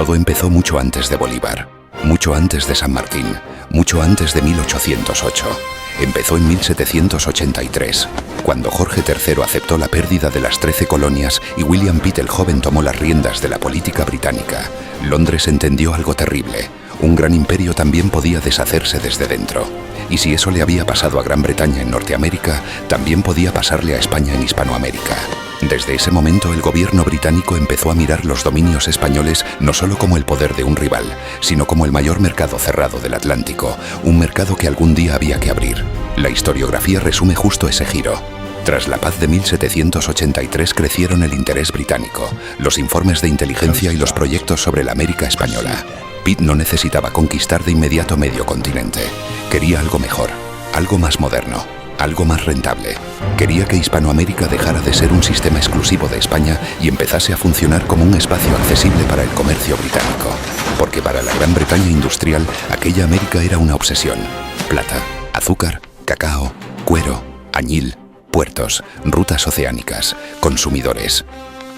Todo empezó mucho antes de Bolívar, mucho antes de San Martín, mucho antes de 1808. Empezó en 1783, cuando Jorge III aceptó la pérdida de las 13 colonias y William Pitt el Joven tomó las riendas de la política británica. Londres entendió algo terrible. Un gran imperio también podía deshacerse desde dentro. Y si eso le había pasado a Gran Bretaña en Norteamérica, también podía pasarle a España en Hispanoamérica. Desde ese momento el gobierno británico empezó a mirar los dominios españoles no solo como el poder de un rival, sino como el mayor mercado cerrado del Atlántico, un mercado que algún día había que abrir. La historiografía resume justo ese giro. Tras la paz de 1783 crecieron el interés británico, los informes de inteligencia y los proyectos sobre la América española. Pitt no necesitaba conquistar de inmediato medio continente. Quería algo mejor, algo más moderno, algo más rentable. Quería que Hispanoamérica dejara de ser un sistema exclusivo de España y empezase a funcionar como un espacio accesible para el comercio británico. Porque para la Gran Bretaña industrial, aquella América era una obsesión. Plata, azúcar, cacao, cuero, añil, puertos, rutas oceánicas, consumidores.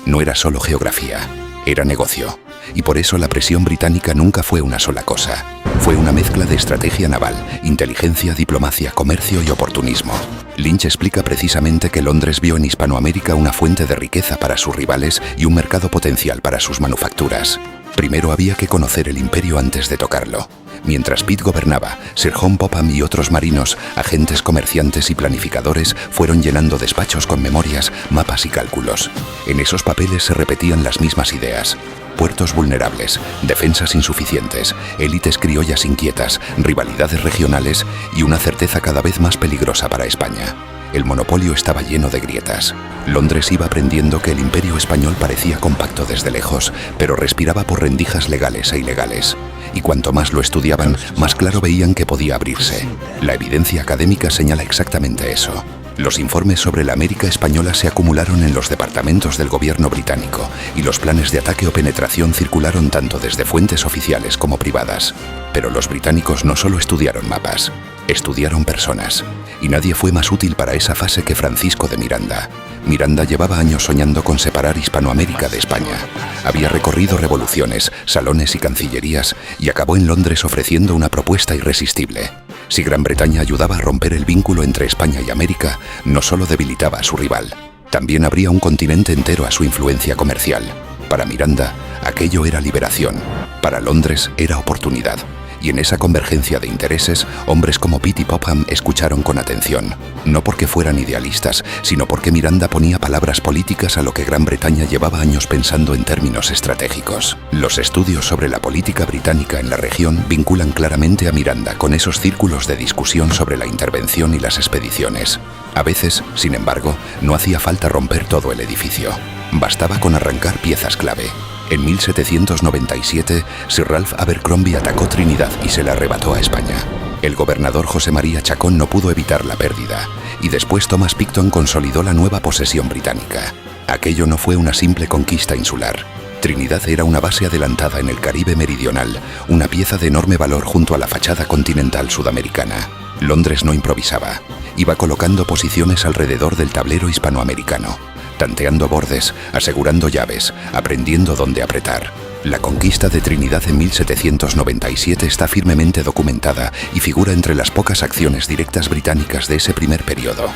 No era solo geografía, era negocio. Y por eso la presión británica nunca fue una sola cosa. Fue una mezcla de estrategia naval, inteligencia, diplomacia, comercio y oportunismo. Lynch explica precisamente que Londres vio en Hispanoamérica una fuente de riqueza para sus rivales y un mercado potencial para sus manufacturas. Primero había que conocer el imperio antes de tocarlo. Mientras Pitt gobernaba, Sir John Popham y otros marinos, agentes, comerciantes y planificadores fueron llenando despachos con memorias, mapas y cálculos. En esos papeles se repetían las mismas ideas. Puertos vulnerables, defensas insuficientes, élites criollas inquietas, rivalidades regionales y una certeza cada vez más peligrosa para España. El monopolio estaba lleno de grietas. Londres iba aprendiendo que el imperio español parecía compacto desde lejos, pero respiraba por rendijas legales e ilegales. Y cuanto más lo estudiaban, más claro veían que podía abrirse. La evidencia académica señala exactamente eso. Los informes sobre la América española se acumularon en los departamentos del gobierno británico y los planes de ataque o penetración circularon tanto desde fuentes oficiales como privadas. Pero los británicos no solo estudiaron mapas, estudiaron personas. Y nadie fue más útil para esa fase que Francisco de Miranda. Miranda llevaba años soñando con separar Hispanoamérica de España. Había recorrido revoluciones, salones y cancillerías y acabó en Londres ofreciendo una propuesta irresistible. Si Gran Bretaña ayudaba a romper el vínculo entre España y América, no solo debilitaba a su rival, también habría un continente entero a su influencia comercial. Para Miranda, aquello era liberación. Para Londres era oportunidad. Y en esa convergencia de intereses, hombres como Pitt y Popham escucharon con atención. No porque fueran idealistas, sino porque Miranda ponía palabras políticas a lo que Gran Bretaña llevaba años pensando en términos estratégicos. Los estudios sobre la política británica en la región vinculan claramente a Miranda con esos círculos de discusión sobre la intervención y las expediciones. A veces, sin embargo, no hacía falta romper todo el edificio. Bastaba con arrancar piezas clave. En 1797, Sir Ralph Abercrombie atacó Trinidad y se la arrebató a España. El gobernador José María Chacón no pudo evitar la pérdida, y después Thomas Picton consolidó la nueva posesión británica. Aquello no fue una simple conquista insular. Trinidad era una base adelantada en el Caribe meridional, una pieza de enorme valor junto a la fachada continental sudamericana. Londres no improvisaba. Iba colocando posiciones alrededor del tablero hispanoamericano, tanteando bordes, asegurando llaves, aprendiendo dónde apretar. La conquista de Trinidad en 1797 está firmemente documentada y figura entre las pocas acciones directas británicas de ese primer periodo.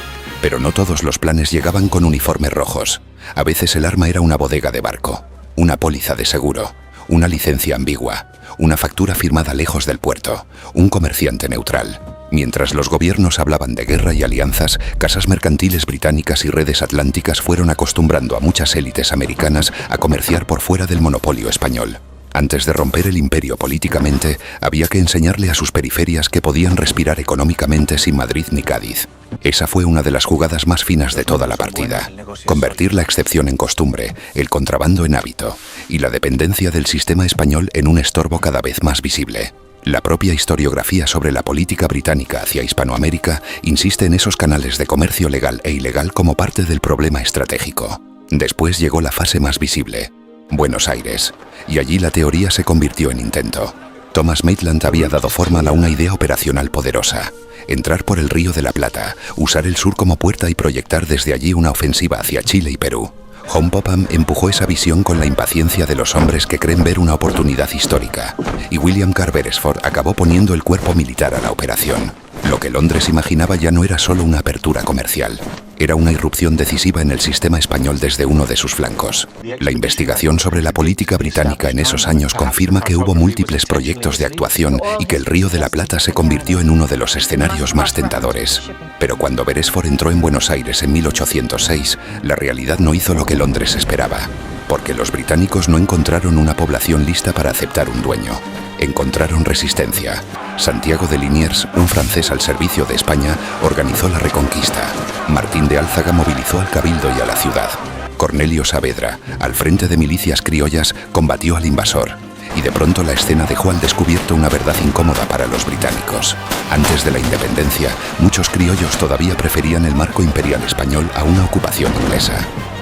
Pero no todos los planes llegaban con uniformes rojos. A veces el arma era una bodega de barco, una póliza de seguro, una licencia ambigua, una factura firmada lejos del puerto, un comerciante neutral. Mientras los gobiernos hablaban de guerra y alianzas, casas mercantiles británicas y redes atlánticas fueron acostumbrando a muchas élites americanas a comerciar por fuera del monopolio español. Antes de romper el imperio políticamente, había que enseñarle a sus periferias que podían respirar económicamente sin Madrid ni Cádiz. Esa fue una de las jugadas más finas de toda la partida. Convertir la excepción en costumbre, el contrabando en hábito y la dependencia del sistema español en un estorbo cada vez más visible. La propia historiografía sobre la política británica hacia Hispanoamérica insiste en esos canales de comercio legal e ilegal como parte del problema estratégico. Después llegó la fase más visible, Buenos Aires, y allí la teoría se convirtió en intento. Thomas Maitland había dado forma a una idea operacional poderosa: entrar por el Río de la Plata, usar el sur como puerta y proyectar desde allí una ofensiva hacia Chile y Perú. John Popham empujó esa visión con la impaciencia de los hombres que creen ver una oportunidad histórica, y William Carr Beresford acabó poniendo el cuerpo militar a la operación. Lo que Londres imaginaba ya no era solo una apertura comercial, era una irrupción decisiva en el sistema español desde uno de sus flancos. La investigación sobre la política británica en esos años confirma que hubo múltiples proyectos de actuación y que el Río de la Plata se convirtió en uno de los escenarios más tentadores. Pero cuando Beresford entró en Buenos Aires en 1806, la realidad no hizo lo que Londres esperaba, porque los británicos no encontraron una población lista para aceptar un dueño. Encontraron resistencia. Santiago de Liniers, un francés al servicio de España, organizó la reconquista. Martín de Álzaga movilizó al cabildo y a la ciudad. Cornelio Saavedra, al frente de milicias criollas, combatió al invasor. Y de pronto la escena dejó al descubierto una verdad incómoda para los británicos. Antes de la independencia, muchos criollos todavía preferían el marco imperial español a una ocupación inglesa.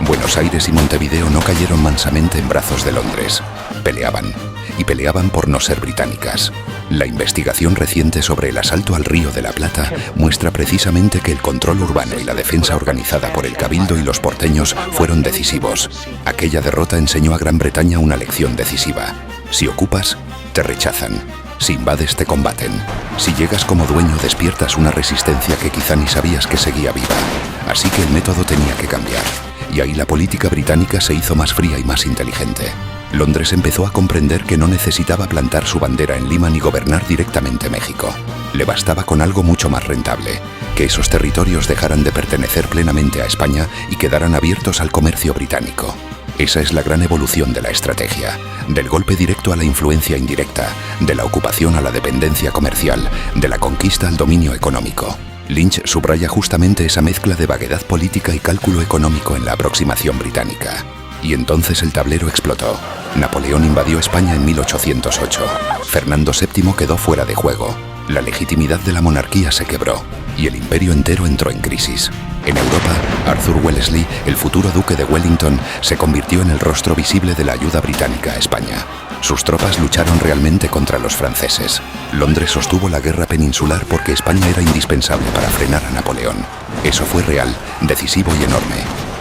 Buenos Aires y Montevideo no cayeron mansamente en brazos de Londres. Peleaban. Y peleaban por no ser británicas. La investigación reciente sobre el asalto al Río de la Plata muestra precisamente que el control urbano y la defensa organizada por el cabildo y los porteños fueron decisivos. Aquella derrota enseñó a Gran Bretaña una lección decisiva. Si ocupas, te rechazan. Si invades, te combaten. Si llegas como dueño, despiertas una resistencia que quizá ni sabías que seguía viva. Así que el método tenía que cambiar. Y ahí la política británica se hizo más fría y más inteligente. Londres empezó a comprender que no necesitaba plantar su bandera en Lima ni gobernar directamente México. Le bastaba con algo mucho más rentable, que esos territorios dejaran de pertenecer plenamente a España y quedaran abiertos al comercio británico. Esa es la gran evolución de la estrategia, del golpe directo a la influencia indirecta, de la ocupación a la dependencia comercial, de la conquista al dominio económico. Lynch subraya justamente esa mezcla de vaguedad política y cálculo económico en la aproximación británica. Y entonces el tablero explotó. Napoleón invadió España en 1808. Fernando VII quedó fuera de juego. La legitimidad de la monarquía se quebró y el imperio entero entró en crisis. En Europa, Arthur Wellesley, el futuro duque de Wellington, se convirtió en el rostro visible de la ayuda británica a España. Sus tropas lucharon realmente contra los franceses. Londres sostuvo la guerra peninsular porque España era indispensable para frenar a Napoleón. Eso fue real, decisivo y enorme.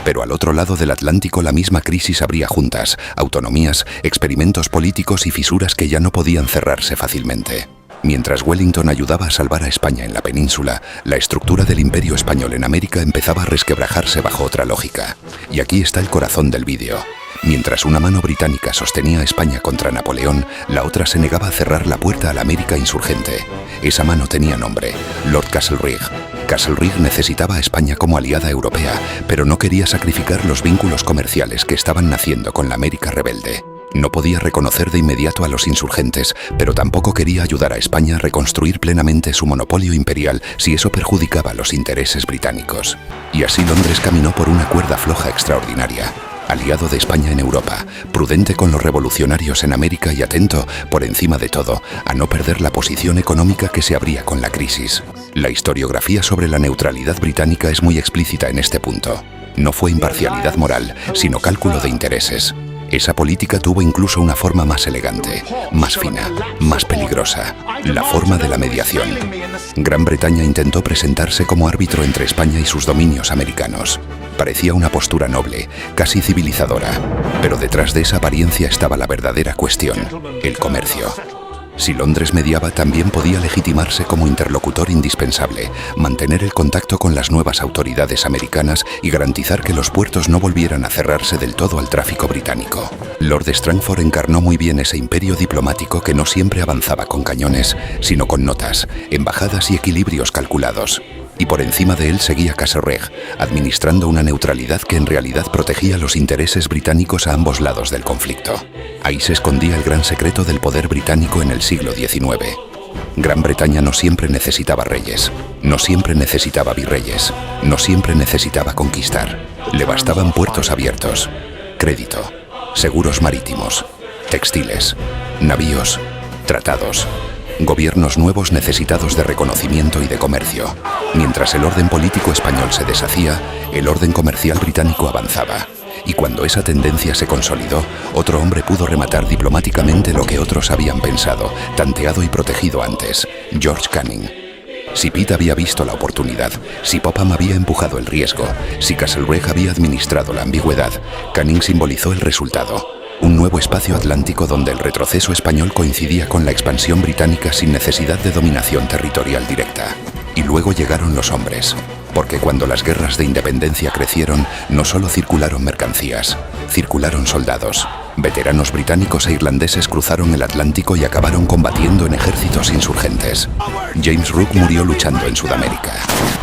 Pero al otro lado del Atlántico la misma crisis abría juntas, autonomías, experimentos políticos y fisuras que ya no podían cerrarse fácilmente. Mientras Wellington ayudaba a salvar a España en la península, la estructura del imperio español en América empezaba a resquebrajarse bajo otra lógica. Y aquí está el corazón del vídeo. Mientras una mano británica sostenía a España contra Napoleón, la otra se negaba a cerrar la puerta a la América insurgente. Esa mano tenía nombre, Lord Castlereagh. Castlereagh necesitaba a España como aliada europea, pero no quería sacrificar los vínculos comerciales que estaban naciendo con la América rebelde. No podía reconocer de inmediato a los insurgentes, pero tampoco quería ayudar a España a reconstruir plenamente su monopolio imperial si eso perjudicaba los intereses británicos. Y así Londres caminó por una cuerda floja extraordinaria. Aliado de España en Europa, prudente con los revolucionarios en América y atento, por encima de todo, a no perder la posición económica que se abría con la crisis. La historiografía sobre la neutralidad británica es muy explícita en este punto. No fue imparcialidad moral, sino cálculo de intereses. Esa política tuvo incluso una forma más elegante, más fina, más peligrosa, la forma de la mediación. Gran Bretaña intentó presentarse como árbitro entre España y sus dominios americanos. Parecía una postura noble, casi civilizadora, pero detrás de esa apariencia estaba la verdadera cuestión, el comercio. Si Londres mediaba, también podía legitimarse como interlocutor indispensable, mantener el contacto con las nuevas autoridades americanas y garantizar que los puertos no volvieran a cerrarse del todo al tráfico británico. Lord Strangford encarnó muy bien ese imperio diplomático que no siempre avanzaba con cañones, sino con notas, embajadas y equilibrios calculados. Y por encima de él seguía Castlereagh, administrando una neutralidad que en realidad protegía los intereses británicos a ambos lados del conflicto. Ahí se escondía el gran secreto del poder británico en el siglo XIX. Gran Bretaña no siempre necesitaba reyes, no siempre necesitaba virreyes, no siempre necesitaba conquistar. Le bastaban puertos abiertos, crédito, seguros marítimos, textiles, navíos, tratados. Gobiernos nuevos necesitados de reconocimiento y de comercio. Mientras el orden político español se deshacía, el orden comercial británico avanzaba. Y cuando esa tendencia se consolidó, otro hombre pudo rematar diplomáticamente lo que otros habían pensado, tanteado y protegido antes, George Canning. Si Pitt había visto la oportunidad, si Popham había empujado el riesgo, si Castlereagh había administrado la ambigüedad, Canning simbolizó el resultado. Un nuevo espacio atlántico donde el retroceso español coincidía con la expansión británica sin necesidad de dominación territorial directa. Y luego llegaron los hombres, porque cuando las guerras de independencia crecieron, no solo circularon mercancías, circularon soldados. Veteranos británicos e irlandeses cruzaron el Atlántico y acabaron combatiendo en ejércitos insurgentes. James Rooke murió luchando en Sudamérica.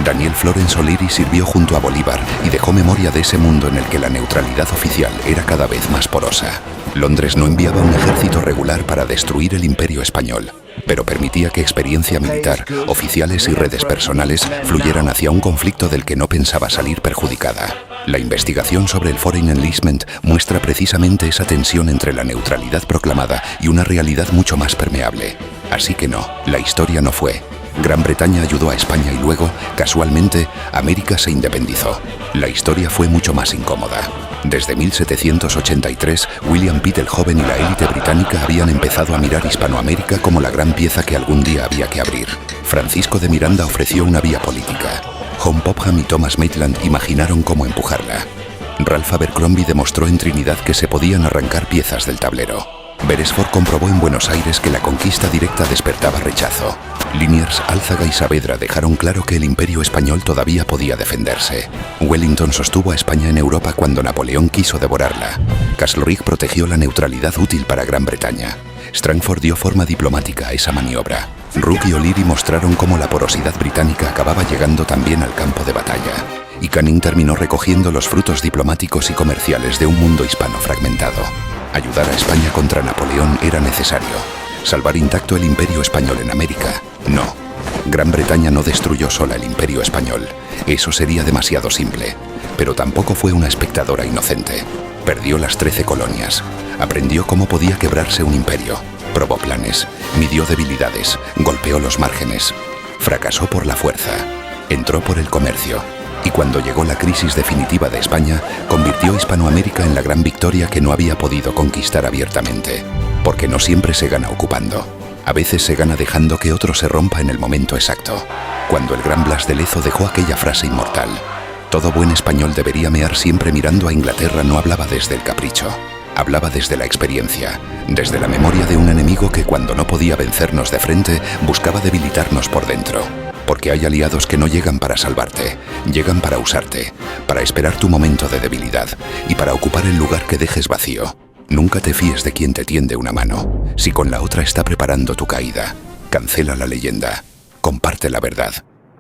Daniel Florence O'Leary sirvió junto a Bolívar y dejó memoria de ese mundo en el que la neutralidad oficial era cada vez más porosa. Londres no enviaba un ejército regular para destruir el Imperio español, pero permitía que experiencia militar, oficiales y redes personales fluyeran hacia un conflicto del que no pensaba salir perjudicada. La investigación sobre el Foreign Enlistment muestra precisamente esa tensión entre la neutralidad proclamada y una realidad mucho más permeable. Así que no, la historia no fue. Gran Bretaña ayudó a España y luego, casualmente, América se independizó. La historia fue mucho más incómoda. Desde 1783, William Pitt el joven y la élite británica habían empezado a mirar Hispanoamérica como la gran pieza que algún día había que abrir. Francisco de Miranda ofreció una vía política. John Popham y Thomas Maitland imaginaron cómo empujarla. Ralph Abercrombie demostró en Trinidad que se podían arrancar piezas del tablero. Beresford comprobó en Buenos Aires que la conquista directa despertaba rechazo. Liniers, Álzaga y Saavedra dejaron claro que el Imperio español todavía podía defenderse. Wellington sostuvo a España en Europa cuando Napoleón quiso devorarla. Castlereagh protegió la neutralidad útil para Gran Bretaña. Strangford dio forma diplomática a esa maniobra. Rooke y O'Leary mostraron cómo la porosidad británica acababa llegando también al campo de batalla. Y Canning terminó recogiendo los frutos diplomáticos y comerciales de un mundo hispano fragmentado. Ayudar a España contra Napoleón era necesario. ¿Salvar intacto el Imperio español en América? No. Gran Bretaña no destruyó sola el Imperio español. Eso sería demasiado simple. Pero tampoco fue una espectadora inocente. Perdió las 13 colonias. Aprendió cómo podía quebrarse un imperio. Probó planes, midió debilidades, golpeó los márgenes. Fracasó por la fuerza. Entró por el comercio. Y cuando llegó la crisis definitiva de España, convirtió Hispanoamérica en la gran victoria que no había podido conquistar abiertamente. Porque no siempre se gana ocupando. A veces se gana dejando que otro se rompa en el momento exacto. Cuando el gran Blas de Lezo dejó aquella frase inmortal: todo buen español debería mear siempre mirando a Inglaterra, no hablaba desde el capricho. Hablaba desde la experiencia, desde la memoria de un enemigo que cuando no podía vencernos de frente, buscaba debilitarnos por dentro. Porque hay aliados que no llegan para salvarte, llegan para usarte, para esperar tu momento de debilidad y para ocupar el lugar que dejes vacío. Nunca te fíes de quien te tiende una mano, si con la otra está preparando tu caída. Cancela la leyenda, comparte la verdad.